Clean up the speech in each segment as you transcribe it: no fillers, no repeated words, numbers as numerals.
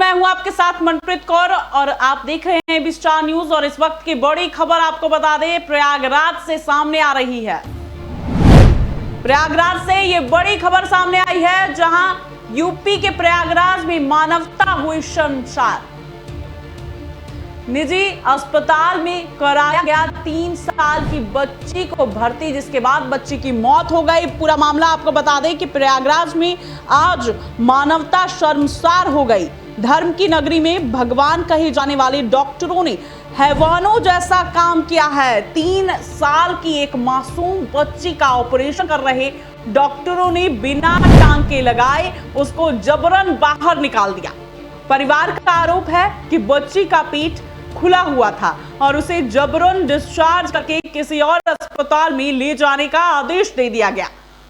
मैं हूं आपके साथ मनप्रीत कौर और आप देख रहे हैं एबी स्टार न्यूज। और इस वक्त की बड़ी खबर आपको बता दें, प्रयागराज से सामने आ रही है। प्रयागराज से ये बड़ी खबर सामने आई है, जहां यूपी के प्रयागराज में मानवता हुई शर्मसार। निजी अस्पताल में कराया गया 3 साल की बच्ची को भर्ती, जिसके बाद बच्ची की मौत हो गई। पूरा मामला आपको बता दें कि प्रयागराज में आज मानवता शर्मसार हो गई। धर्म की नगरी में भगवान कहे जाने वाले डॉक्टरों ने हैवानों जैसा काम किया है। 3 साल की एक मासूम बच्ची का ऑपरेशन कर रहे डॉक्टरों ने बिना टांके लगाए उसको जबरन बाहर निकाल दिया। परिवार का आरोप है कि बच्ची का पेट खुला हुआ था और उसे जबरन डिस्चार्ज करके किसी और अस्पताल में ले जाने का आदेश दे दिया गया।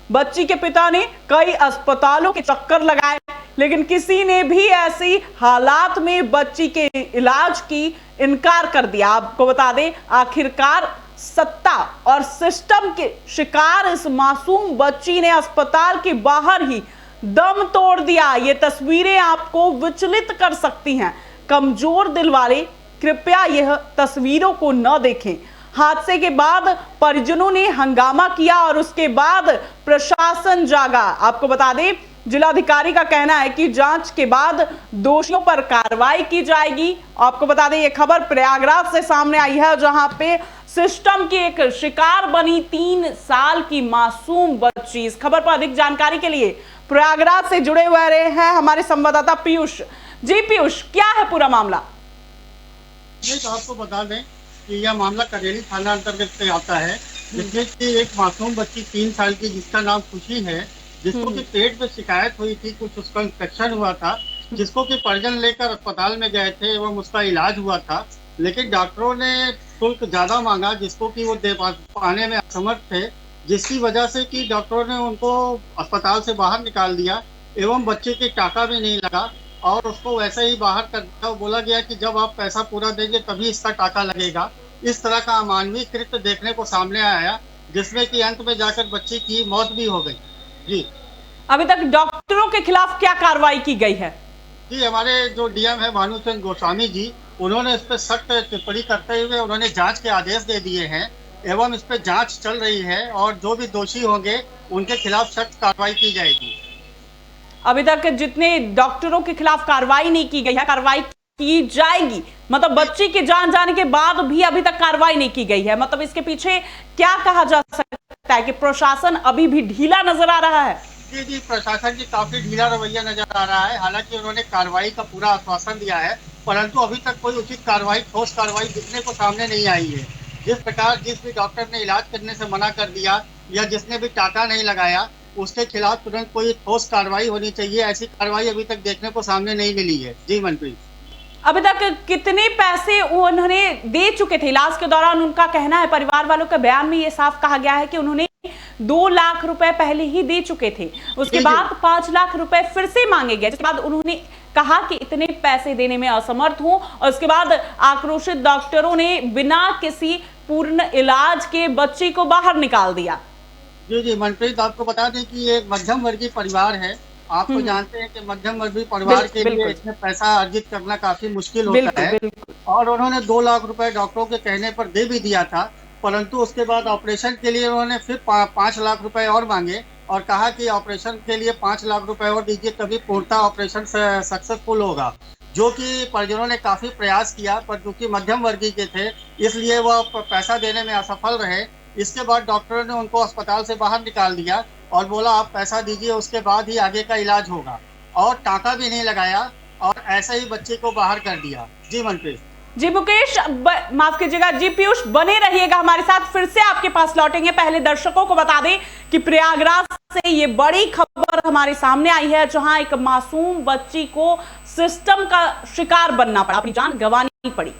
बच्ची के पिता ने कई अस्पतालों के चक्कर लगाए, लेकिन किसी ने भी ऐसी हालात में बच्ची के इलाज की इनकार कर दिया। आपको बता दें, आखिरकार सत्ता और सिस्टम के शिकार इस मासूम बच्ची ने अस्पताल के बाहर ही दम तोड़ दिया। ये तस्वीरें आपको विचलित कर सकती हैं। कमजोर दिल वाले कृपया यह तस्वीरों को न देखें। हादसे के बाद परिजनों ने हंगामा किया और उसके बाद प्रशासन जागा। आपको बता दें, जिलाधिकारी का कहना है कि जांच के बाद दोषियों पर कार्रवाई की जाएगी। आपको बता दें, यह खबर प्रयागराज से सामने आई है, जहां पे सिस्टम की एक शिकार बनी 3 साल की मासूम बच्ची। इस खबर पर अधिक जानकारी के लिए प्रयागराज से जुड़े हुए रहे हैं हमारे संवाददाता पीयूष। जी पीयूष, क्या है पूरा मामला? तो आपको बता दें कि यह मामला करेली थाना अंतर्गत से आता है, जिसमें कि एक मासूम बच्ची 3 साल की, जिसका नाम खुशी है, जिसको कि पेट में शिकायत हुई थी, कुछ उसका इंफेक्शन हुआ था, जिसको कि परिजन लेकर अस्पताल में गए थे एवं उसका इलाज हुआ था। लेकिन डॉक्टरों ने शुल्क ज्यादा मांगा, जिसको कि वो दे पाने में असमर्थ थे, जिसकी वजह से कि डॉक्टरों ने उनको अस्पताल से बाहर निकाल दिया एवं बच्चे के टाका भी नहीं लगा और उसको वैसे ही बाहर कर दिया। बोला गया कि जब आप पैसा पूरा देंगे तभी इसका टाका लगेगा। इस तरह का अमानवीय कृत्य देखने को सामने आया, जिसमें कि अंत में जाकर बच्ची की मौत भी हो गई। जी, अभी तक डॉक्टरों के खिलाफ क्या कार्रवाई की गई है? जी, हमारे जो डीएम है भानुचंद्र गोस्वामी जी, उन्होंने इस पर सख्त टिप्पणी करते हुए उन्होंने जांच के आदेश दे दिए हैं एवं इस पर जांच चल रही है और जो भी दोषी होंगे उनके खिलाफ सख्त कार्रवाई की जाएगी। अभी तक जितने डॉक्टरों के खिलाफ कार्रवाई नहीं की गई है, कार्रवाई की जाएगी। मतलब बच्ची की जान जाने के बाद भी अभी तक कार्रवाई नहीं की गई है। मतलब इसके पीछे क्या कहा जा सकता है कि प्रशासन अभी भी ढीला नजर आ रहा है? जी, प्रशासन की काफी ढीला रवैया नजर आ रहा है। हालांकि उन्होंने कार्रवाई का पूरा आश्वासन दिया है, परंतु अभी तक कोई उचित कार्रवाई, ठोस कार्रवाई दिखने को सामने नहीं आई है। जिस प्रकार जिस भी डॉक्टर ने इलाज करने से मना कर दिया या जिसने भी टाका नहीं लगाया, उसके खिलाफ तुरंत कोई ठोस कार्रवाई होनी चाहिए। ऐसी कार्रवाई अभी तक देखने को सामने नहीं मिली है। जी मनप्रीत, अभी तक कितने पैसे उन्होंने दे चुके थे इलाज के दौरान? उनका कहना है, परिवार वालों के बयान में ये साफ कहा गया है कि उन्होंने 2 लाख रुपए पहले ही दे चुके थे। उसके बाद 5 लाख रुपए फिर से मांगे गए, जिसके बाद उन्होंने कहा कि इतने पैसे देने में असमर्थ हूं। और उसके बाद आक्रोशित डॉक्टरों ने बिना किसी पूर्ण इलाज के बच्ची को बाहर निकाल दिया। जी मनप्रीत, आपको बता दें कि ये एक मध्यम वर्गीय परिवार है। आप तो जानते हैं कि मध्यम वर्गीय परिवार के लिए इसमें पैसा अर्जित करना काफी मुश्किल होता है। और उन्होंने 2 लाख रुपए डॉक्टरों के कहने पर दे भी दिया था, परंतु उसके बाद ऑपरेशन के लिए उन्होंने फिर 5 लाख रुपए और मांगे और कहा कि ऑपरेशन के लिए 5 लाख रुपए और दीजिए, तभी पूर्णतः ऑपरेशन सक्सेसफुल होगा। जो कि परिजनों ने काफी प्रयास किया, पर चूंकि मध्यम वर्गीय के थे इसलिए वह पैसा देने में असफल रहे। इसके बाद डॉक्टरों ने उनको अस्पताल से बाहर निकाल दिया और बोला आप पैसा दीजिए, उसके बाद ही आगे का इलाज होगा, और टाका भी नहीं लगाया और ऐसे ही बच्चे को बाहर कर दिया। जी मनप्रीत। जी मुकेश, माफ कीजिएगा, जी पीयूष बने रहिएगा हमारे साथ, फिर से आपके पास लौटेंगे। पहले दर्शकों को बता दें कि प्रयागराज से ये बड़ी खबर हमारे सामने आई है, जहां एक मासूम बच्ची को सिस्टम का शिकार बनना पड़ा, अपनी जान गंवानी पड़ी।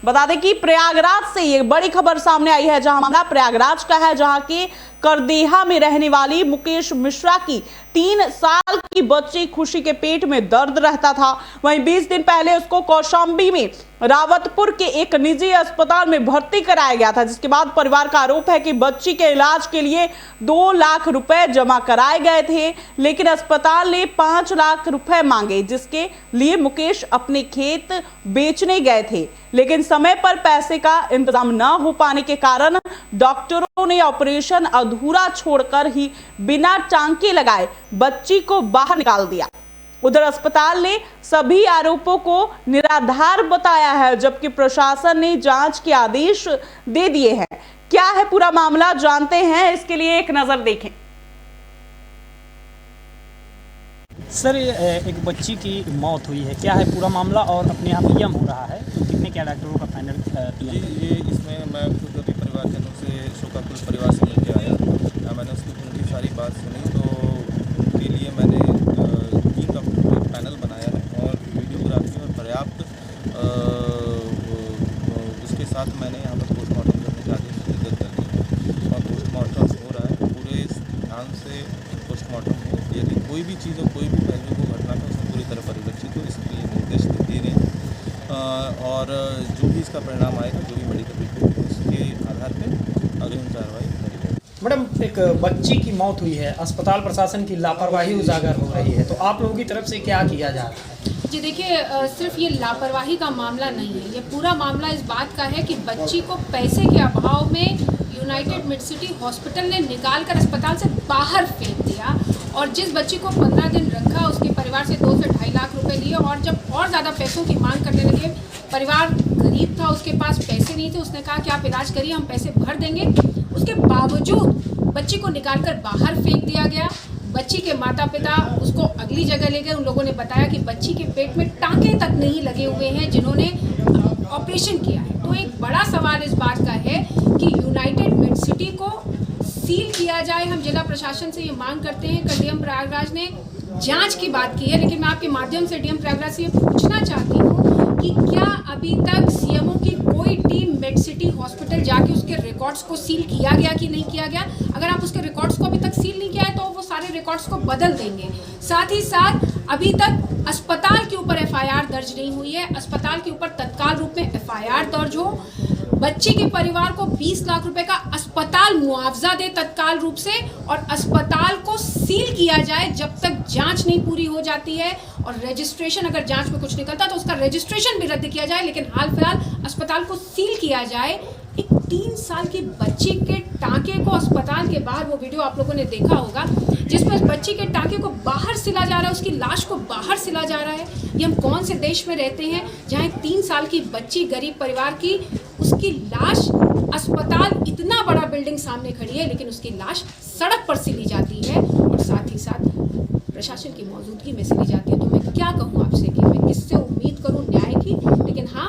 बता दें कि प्रयागराज से ये बड़ी खबर सामने आई है, जहां मामला प्रयागराज का है, जहां के करदेहा में रहने वाली मुकेश मिश्रा की 3 साल की बच्ची खुशी के पेट में दर्द रहता था। वहीं 20 दिन पहले उसको कौशाम्बी में रावतपुर के एक निजी अस्पताल में भर्ती कराया गया था, जिसके बाद परिवार का आरोप है कि बच्ची के इलाज के लिए 2 लाख रुपए जमा कराए गए थे, लेकिन अस्पताल ने 5 लाख रुपए मांगे, जिसके लिए मुकेश अपने खेत बेचने गए थे। लेकिन समय पर पैसे का इंतजाम न हो पाने के कारण डॉक्टरों ने ऑपरेशन अधूरा छोड़कर ही बिना टांके लगाए बच्ची को बाहर निकाल दिया। उधर अस्पताल ने सभी आरोपों को निराधार बताया है, जबकि प्रशासन ने जांच के आदेश दे दिए हैं। क्या है पूरा मामला, जानते हैं, इसके लिए एक नजर देखें। सर, एक बच्ची की मौत हुई है, क्या है पूरा मामला और अपने यहाँ पीएम हो रहा है, तो कितने क्या डॉक्टरों का फाइनल पीएम? ये इसमें मैं खुद अभी परिवारजनों से शोकाकुल परिवार से मिल के आया। मैंने उनकी सारी बात सुनी, तो उनके लिए मैंने 3 डॉक्टरों का पैनल बनाया है और वीडियोग्राफी और पर्याप्त उसके साथ मैंने यहाँ पर पोस्टमार्टम करने के आदेश निर्गत कर दिए और पोस्टमार्टम हो रहा है। पूरे ध्यान से पोस्टमार्टम हो, यदि कोई भी चीज़ और कोई भी पहलू को घटना को उसको पूरी तरह परिलक्षित हो, इसके लिए निर्देश दे रहे हैं। और जो भी इसका परिणाम आएगा, जो भी मेडिकल रिपोर्ट हो, उसके आधार पर अग्रिम कार्रवाई करेगी। मैडम, एक बच्ची की मौत हुई है, अस्पताल प्रशासन की लापरवाही उजागर हो रही है, तो आप लोगों की तरफ से क्या किया जा रहा है? जी देखिए, सिर्फ ये लापरवाही का मामला नहीं है, ये पूरा मामला इस बात का है कि बच्ची को पैसे के अभाव में यूनाइटेड मिडसिटी हॉस्पिटल ने निकाल कर अस्पताल से बाहर फेंक दिया और जिस बच्ची को 15 दिन रखा उसके परिवार से 2 से 2.5 लाख रुपए लिए और जब और ज़्यादा पैसों की मांग करने लगे, परिवार गरीब था, उसके पास पैसे नहीं थे, उसने कहा कि आप इलाज करिए, हम पैसे भर देंगे। उसके बावजूद बच्ची को निकाल कर बाहर फेंक दिया गया। बच्ची के माता पिता उसको अगली जगह ले गए। उन लोगों ने बताया कि बच्ची के पेट में टांके तक नहीं लगे हुए हैं जिन्होंने ऑपरेशन किया है। तो एक बड़ा सवाल इस बात का है कि यूनाइटेड मिडसिटी को सील किया जाए। हम जिला प्रशासन से ये मांग करते हैं। कल डीएम प्रयागराज ने जांच की बात की है, लेकिन मैं आपके माध्यम से डीएम प्रयागराज से ये पूछना चाहती हूँ कि क्या अभी तक सीएमओ की कोई टीम मेडसिटी हॉस्पिटल जाके उसके रिकॉर्ड्स को सील किया गया कि नहीं किया गया? अगर आप उसके रिकॉर्ड्स को अभी तक सील नहीं किया है तो वो सारे रिकॉर्ड्स को बदल देंगे। साथ ही साथ अभी तक अस्पताल के ऊपर एफआईआर दर्ज नहीं हुई है। अस्पताल के ऊपर तत्काल रूप में एफआईआर दर्ज हो, बच्ची के परिवार को 20 लाख रुपए का अस्पताल मुआवजा दे तत्काल रूप से और अस्पताल को सील किया जाए जब तक जांच नहीं पूरी हो जाती है। और रजिस्ट्रेशन, अगर जांच में कुछ निकलता तो उसका रजिस्ट्रेशन भी रद्द किया जाए, लेकिन हाल फिलहाल अस्पताल को सील किया जाए। एक 3 साल की बच्ची के टांके को अस्पताल के बाहर, वो वीडियो आप लोगों ने देखा होगा जिसमें उस बच्ची के टांके को बाहर सिला जा रहा है, उसकी लाश को बाहर सिला जा रहा है। ये हम कौन से देश में रहते हैं जहाँ एक 3 साल की बच्ची, गरीब परिवार की, उसकी लाश, अस्पताल इतना बड़ा बिल्डिंग सामने खड़ी है लेकिन उसकी लाश सड़क पर सिली जाती है और साथ ही साथ प्रशासन की मौजूदगी में सिली जाती है। तो मैं क्या कहूँ आपसे कि मैं किससे उम्मीद करूँ न्याय की, लेकिन हाँ,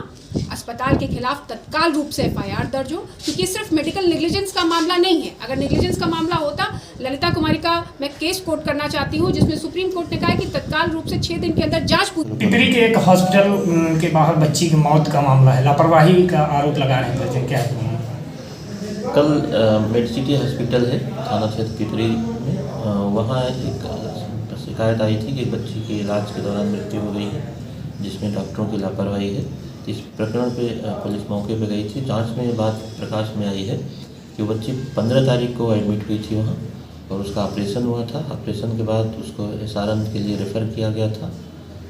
अस्पताल के खिलाफ तत्काल रूप से एफआईआर दर्ज हो, क्योंकि सिर्फ मेडिकल नेग्लिजेंस का मामला नहीं है। अगर नेग्लिजेंस का मामला होता, ललिता कुमारी का मैं केस कोर्ट करना चाहती हूँ जिसमें सुप्रीम कोर्ट ने कहा कि तत्काल रूप से 6 दिन के अंदर जांच पूरी। पिपरी के एक हॉस्पिटल के बाहर बच्ची की मौत का मामला है, लापरवाही का आरोप लगा रहे हैं, क्या है? कल मेडसिटी हॉस्पिटल है थाना क्षेत्र पिपरी में, वहाँ एक शिकायत आई थी कि बच्ची के इलाज के दौरान मृत्यु हो गई है, जिसमें डॉक्टरों की लापरवाही है। इस प्रकरण पे पुलिस मौके पे गई थी। जांच में ये बात प्रकाश में आई है कि बच्ची 15 तारीख को एडमिट हुई थी वहाँ और उसका ऑपरेशन हुआ था। ऑपरेशन के बाद उसको SRM के लिए रेफ़र किया गया था,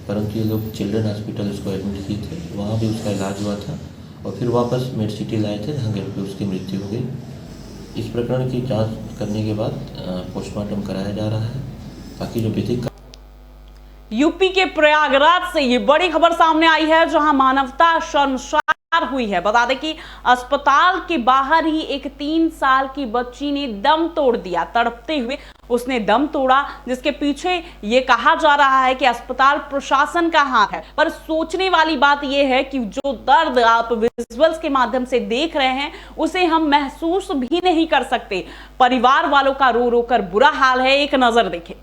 परंतु ये लोग चिल्ड्रन हॉस्पिटल उसको एडमिट किए थे, वहाँ भी उसका इलाज हुआ था और फिर वापस मेडसिटी लाए थे जहाँ घर पर उसकी मृत्यु हो गई। इस प्रकरण की जाँच करने के बाद पोस्टमार्टम कराया जा रहा है ताकि जो विधिक। यूपी के प्रयागराज से ये बड़ी खबर सामने आई है जहां मानवता शर्मसार हुई है। बता दें कि अस्पताल के बाहर ही एक 3 साल की बच्ची ने दम तोड़ दिया। तड़पते हुए उसने दम तोड़ा, जिसके पीछे ये कहा जा रहा है कि अस्पताल प्रशासन का हाथ है। पर सोचने वाली बात यह है कि जो दर्द आप विजुअल्स के माध्यम से देख रहे हैं उसे हम महसूस भी नहीं कर सकते। परिवार वालों का रो रो कर बुरा हाल है। एक नजर देखें।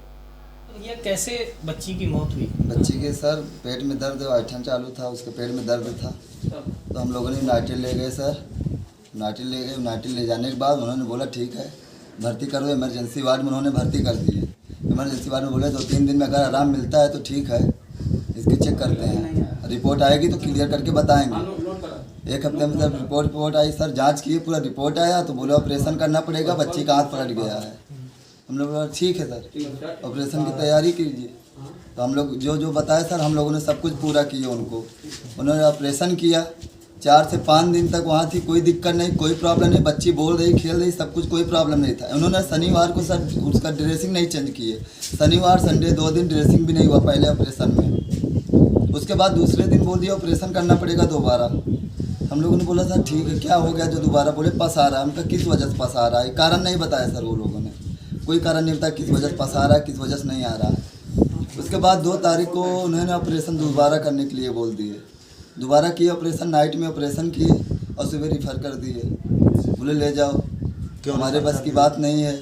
ये कैसे बच्ची की मौत हुई? बच्ची के सर पेट में दर्द, ऐठन चालू था, उसके पेट में दर्द था, तो हम लोगों ने यूनाइटेड ले गए सर। यूनाइटेड ले गए। यूनाइटेड ले जाने के बाद उन्होंने बोला ठीक है, भर्ती करो इमरजेंसी वार्ड में, उन्होंने भर्ती कर दिए। इमरजेंसी वार्ड में बोले 2-3 दिन में अगर आराम मिलता है तो ठीक है, इसके चेक करते हैं, रिपोर्ट आएगी तो क्लियर करके बताएंगे। 1 हफ्ते में जब रिपोर्ट आई सर, जांच किए, पूरा रिपोर्ट आया तो बोले ऑपरेशन करना पड़ेगा, बच्ची का हाथ पलट गया है। हम लोग बोला ठीक है सर, ऑपरेशन की तैयारी कीजिए। तो हम लोग जो बताया सर, हम लोगों ने सब कुछ पूरा किया उनको। उन्होंने ऑपरेशन किया, 4 से 5 दिन तक वहाँ थी, कोई दिक्कत नहीं, कोई प्रॉब्लम नहीं, बच्ची बोल रही, खेल रही, सब कुछ, कोई प्रॉब्लम नहीं था। उन्होंने शनिवार को सर उसका ड्रेसिंग नहीं चेंज किए, शनिवार संडे 2 दिन ड्रेसिंग भी नहीं हुआ पहले ऑपरेशन में। उसके बाद दूसरे दिन बोल दिया ऑपरेशन करना पड़ेगा दोबारा। हम लोगों ने बोला सर ठीक है, क्या हो गया जो दोबारा बोले पस आ रहा है। हमका किस वजह से पस आ रहा है, कारण नहीं बताया सर वो लोगों ने, कोई कारण नहीं बताया किस वजह से पस आ रहा है, किस वजह से नहीं आ रहा है। उसके बाद 2 तारीख को उन्होंने ऑपरेशन दोबारा करने के लिए बोल दिए। दोबारा किए ऑपरेशन, नाइट में ऑपरेशन किए और सुबह रिफ़र कर दिए। बोले ले जाओ, हमारे बस की बात नहीं है।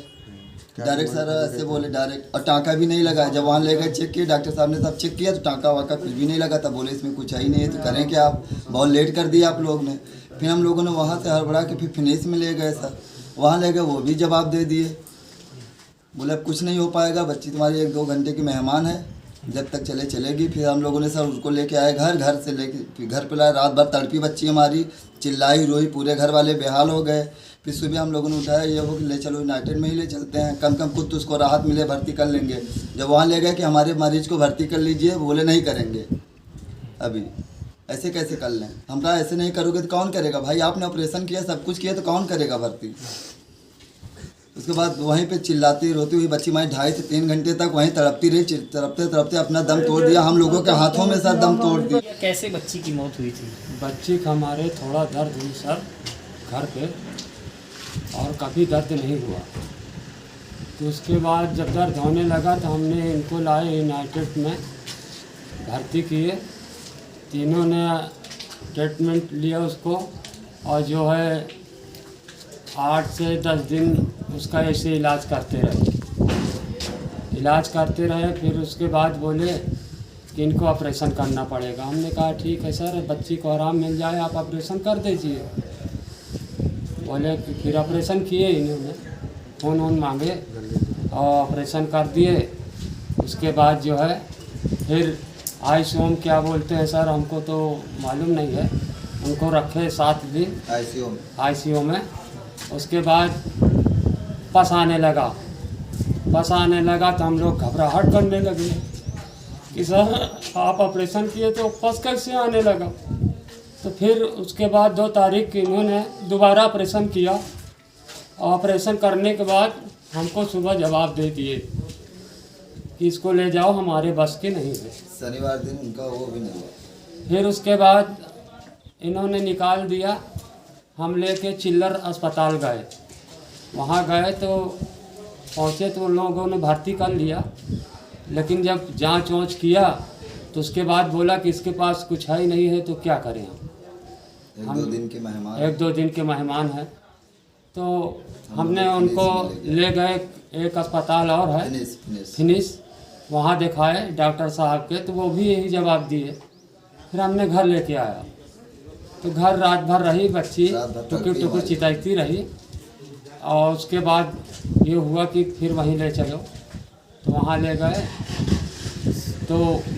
डायरेक्ट सर ऐसे बोले डायरेक्ट, और टाँका भी नहीं लगा। जब वहाँ ले गए चेक किए, डॉक्टर साहब ने सब चेक किया तो टाँका वाका कुछ भी नहीं लगा था। बोले इसमें कुछ है ही नहीं है, तो करें क्या, आप बहुत लेट कर दिया आप लोग ने। फिर हम लोगों ने वहाँ से हड़बड़ा के फिर फिनिश में ले गए सर, वहाँ ले गए, वो भी जवाब दे दिए। बोले अब कुछ नहीं हो पाएगा, बच्ची तुम्हारी 1-2 घंटे की मेहमान है, जब तक चलेगी। फिर हम लोगों ने सर उसको लेके आए घर से लेके फिर घर पे लाए। रात भर तड़पी बच्ची हमारी, चिल्लाई रोई, पूरे घर वाले बेहाल हो गए। फिर सुबह हम लोगों ने उठाया, ये हो कि ले चलो यूनाइटेड में ही ले चलते हैं, कम खुद तो उसको राहत मिले, भर्ती कर लेंगे। जब वहाँ ले गए कि हमारे मरीज को भर्ती कर लीजिए, बोले नहीं करेंगे, अभी ऐसे कैसे कर लें। हम कहा ऐसे नहीं करोगे तो कौन करेगा भाई, आपने ऑपरेशन किया, सब कुछ किया, तो कौन करेगा भर्ती। उसके बाद वहीं पे चिल्लाती रोती हुई बच्ची हमारी 2.5 से 3 घंटे तक वहीं तड़पती रही, तड़पते अपना दम तोड़ दिया। हम लोगों के हाथों में सर दम तोड़ दिया। कैसे बच्ची की मौत हुई थी? बच्ची का हमारे थोड़ा दर्द हुई सर घर पे, और कभी दर्द नहीं हुआ। तो उसके बाद जब दर्द होने लगा तो हमने इनको लाए यूनाइटेड में, भर्ती किए। तीनों ने ट्रीटमेंट लिया उसको, और जो है 8 से 10 दिन उसका ऐसे इलाज करते रहे। फिर उसके बाद बोले कि इनको ऑपरेशन करना पड़ेगा। हमने कहा ठीक है सर, बच्ची को आराम मिल जाए, आप ऑपरेशन कर दीजिए। बोले फिर ऑपरेशन किए इन्होंने, फ़ोन मांगे और ऑपरेशन कर दिए। उसके बाद जो है फिर आईसीयू में क्या बोलते हैं सर, हमको तो मालूम नहीं है, उनको रखे 7 दिन आईसीयू में। उसके बाद पस आने लगा तो हम लोग घबराहट करने लगे कि सर आप ऑपरेशन किए तो पस कैसे आने लगा। तो फिर उसके बाद 2 तारीख को इन्होंने दोबारा ऑपरेशन किया। ऑपरेशन करने के बाद हमको सुबह जवाब दे दिए कि इसको ले जाओ, हमारे बस की नहीं है। शनिवार दिन उनका वो भी नहीं हुआ। फिर उसके बाद इन्होंने निकाल दिया। हम लेके चिल्लर अस्पताल गए, वहाँ गए तो पहुँचे तो उन लोगों ने भर्ती कर लिया। लेकिन जब जांच वाँच किया तो उसके बाद बोला कि इसके पास कुछ है ही नहीं है, तो क्या करें हम 1-2 दिन के मेहमान हैं। तो हमने उनको ले गए, एक अस्पताल और है फिनिश, वहाँ दिखाए डॉक्टर साहब के, तो वो भी यही जवाब दिए। फिर हमने घर लेके आया, तो घर रात भर रही बच्ची, टुकुर चिताती रही। और उसके बाद ये हुआ कि फिर वहीं ले चलो, तो वहाँ ले गए तो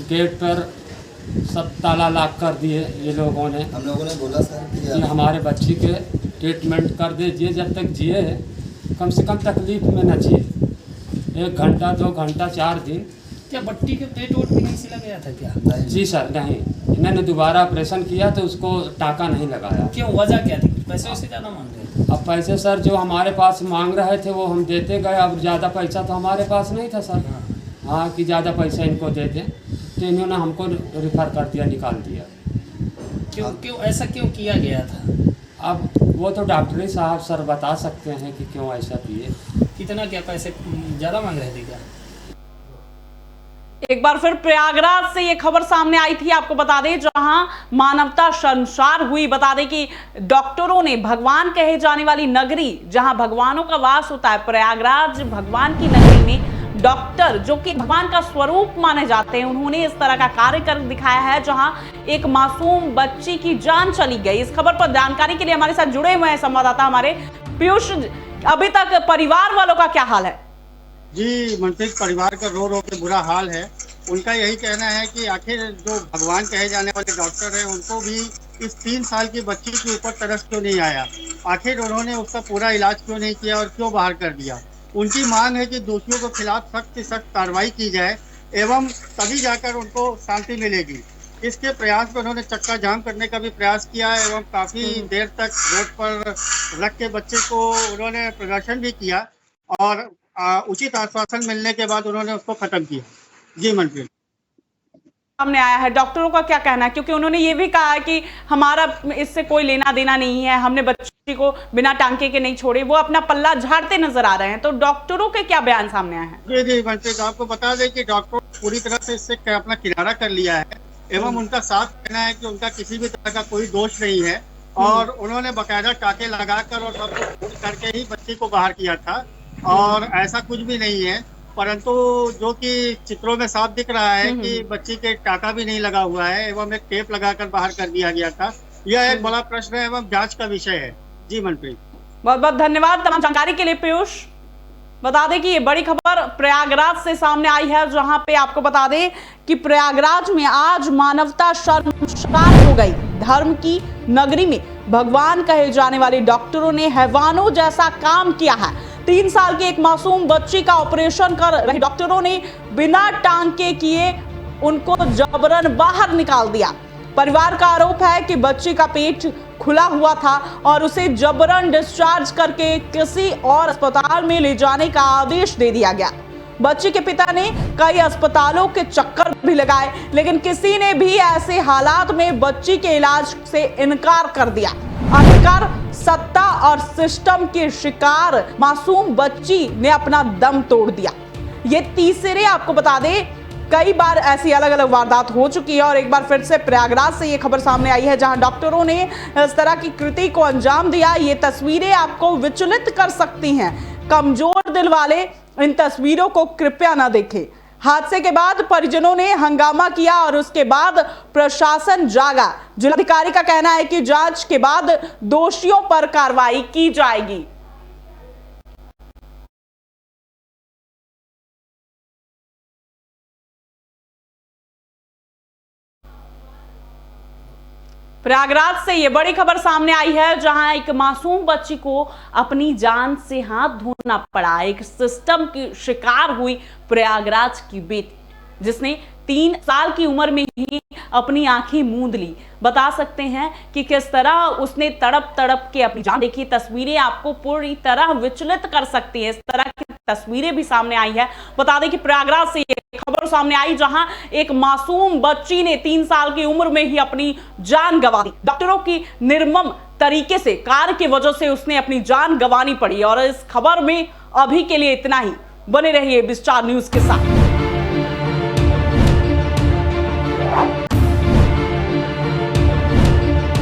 गेट पर सब ताला लॉक कर दिए ये लोगों ने। हम लोगों ने बोला सर कि हमारे बच्ची के ट्रीटमेंट कर दीजिए, जब तक जिए कम से कम तकलीफ में न जिए। 1 घंटा 2 घंटा 4 दिन। क्या बच्ची के पेट वोट भी नहीं सिला गया था क्या? जी सर नहीं, इन्होंने दोबारा ऑपरेशन किया तो उसको टाँका नहीं लगाया। क्यों, वजह क्या थी? पैसे वैसे ज़्यादा मांग रहे थे? अब पैसे सर जो हमारे पास मांग रहे थे वो हम देते गए। अब ज़्यादा पैसा तो हमारे पास नहीं था सर, हाँ कि ज़्यादा पैसा इनको दे दें, तो इन्होंने हमको रिफ़र कर दिया, निकाल दिया। क्यों ऐसा क्यों किया गया था? अब वो तो डॉक्टरी साहब सर बता सकते हैं कि क्यों ऐसा किए। कितना क्या पैसे ज़्यादा मांग रहे थे क्या? एक बार फिर प्रयागराज से ये खबर सामने आई थी, आपको बता दें, जहां मानवता शर्मसार हुई। बता दें कि डॉक्टरों ने भगवान कहे जाने वाली नगरी, जहां भगवानों का वास होता है, प्रयागराज भगवान की नगरी में डॉक्टर जो कि भगवान का स्वरूप माने जाते हैं, उन्होंने इस तरह का कार्य कर दिखाया है, जहां एक मासूम बच्ची की जान चली गई। इस खबर पर जानकारी के लिए हमारे साथ जुड़े हुए हैं संवाददाता हमारे पीयूष। अभी तक परिवार वालों का क्या हाल है? जी मनप्रीत, परिवार का रो रो के बुरा हाल है। उनका यही कहना है कि आखिर जो भगवान कहे जाने वाले डॉक्टर हैं उनको भी इस 3 साल की बच्ची के ऊपर तरस क्यों नहीं आया, आखिर उन्होंने उसका पूरा इलाज क्यों नहीं किया और क्यों बाहर कर दिया। उनकी मांग है कि दोषियों के खिलाफ सख्त से सख्त कार्रवाई की जाए एवं तभी जाकर उनको शांति मिलेगी। इसके प्रयास में उन्होंने चक्का जाम करने का भी प्रयास किया एवं काफी देर तक रोड पर रख के बच्चे को उन्होंने प्रदर्शन भी किया और उचित आश्वासन मिलने के बाद उन्होंने उसको खत्म किया। जी मनप्रीत, सामने आया है, डॉक्टरों का क्या कहना है? क्योंकि उन्होंने ये भी कहा है कि हमारा इससे कोई लेना देना नहीं है, हमने बच्ची को बिना टांके के नहीं छोड़े, वो अपना पल्ला झाड़ते नजर आ रहे हैं। तो डॉक्टरों के क्या बयान सामने आए हैं? जी जी मनप्रीत, आपको बता दें कि डॉक्टर पूरी तरह से इससे अपना किनारा कर लिया है एवं उनका साफ कहना है कि उनका किसी भी तरह का कोई दोष नहीं है और उन्होंने बाकायदा टाके लगाकर और सब कुछ करके ही बच्ची को बाहर किया था और ऐसा कुछ भी नहीं है। परंतु जो कि चित्रों में साफ दिख रहा है कि बच्ची के टाका भी नहीं लगा हुआ है एवं एक टेप लगाकर बाहर कर दिया गया था। यह एक बड़ा प्रश्न है एवं जांच का विषय है। जी मनप्रीत, बहुत बहुत धन्यवाद तमाम जानकारी के लिए पीयूष। बता दें कि ये बड़ी खबर प्रयागराज से सामने आई है, जहां पे आपको बता दें कि प्रयागराज में आज मानवता शर्मसार हो गई। धर्म की नगरी में भगवान कहे जाने वाले डॉक्टरों ने हैवानों जैसा काम किया है। 3 साल की एक मासूम बच्ची का ऑपरेशन कर रहे डॉक्टरों ने बिना टांके किए उनको जबरन बाहर निकाल दिया। परिवार का आरोप है कि बच्ची का पेट खुला हुआ था और उसे जबरन डिस्चार्ज करके किसी और अस्पताल में ले जाने का आदेश दे दिया गया। बच्ची के पिता ने कई अस्पतालों के चक्कर भी लगाए, लेकिन किसी ने भी ऐसे हालात में बच्ची के इलाज से इनकार कर दिया। आखिरकार सत्ता और सिस्टम के शिकार मासूम बच्ची ने अपना दम तोड़ दिया। ये तीसरे आपको बता दें कई बार ऐसी अलग अलग वारदात हो चुकी है और एक बार फिर से प्रयागराज से ये खबर सामने आई है, जहां डॉक्टरों ने इस तरह की कृति को अंजाम दिया। ये तस्वीरें आपको विचलित कर सकती हैं। कमजोर दिल वाले इन तस्वीरों को कृपया न देखें। हादसे के बाद परिजनों ने हंगामा किया और उसके बाद प्रशासन जागा। जिलाधिकारी का कहना है कि जांच के बाद दोषियों पर कार्रवाई की जाएगी। प्रयागराज से ये बड़ी खबर सामने आई है, जहां एक मासूम बच्ची को अपनी जान से हाथ धोना पड़ा। एक सिस्टम की शिकार हुई प्रयागराज की बेटी, जिसने 3 साल की उम्र में ही अपनी आंखें मूंद ली। बता सकते हैं कि किस तरह उसने तड़प तड़प के अपनी जान देखी। तस्वीरें आपको पूरी तरह विचलित कर सकती हैं। इस तरह की तस्वीरें भी सामने आई है। बता दें कि प्रयागराज से ये खबर सामने आई, जहां एक मासूम बच्ची ने 3 साल की उम्र में ही अपनी जान गंवा दी। डॉक्टरों की निर्मम तरीके से कार्य की वजह से उसने अपनी जान गंवानी पड़ी। और इस खबर में अभी के लिए इतना ही। बने रहिए विस्तार न्यूज के साथ।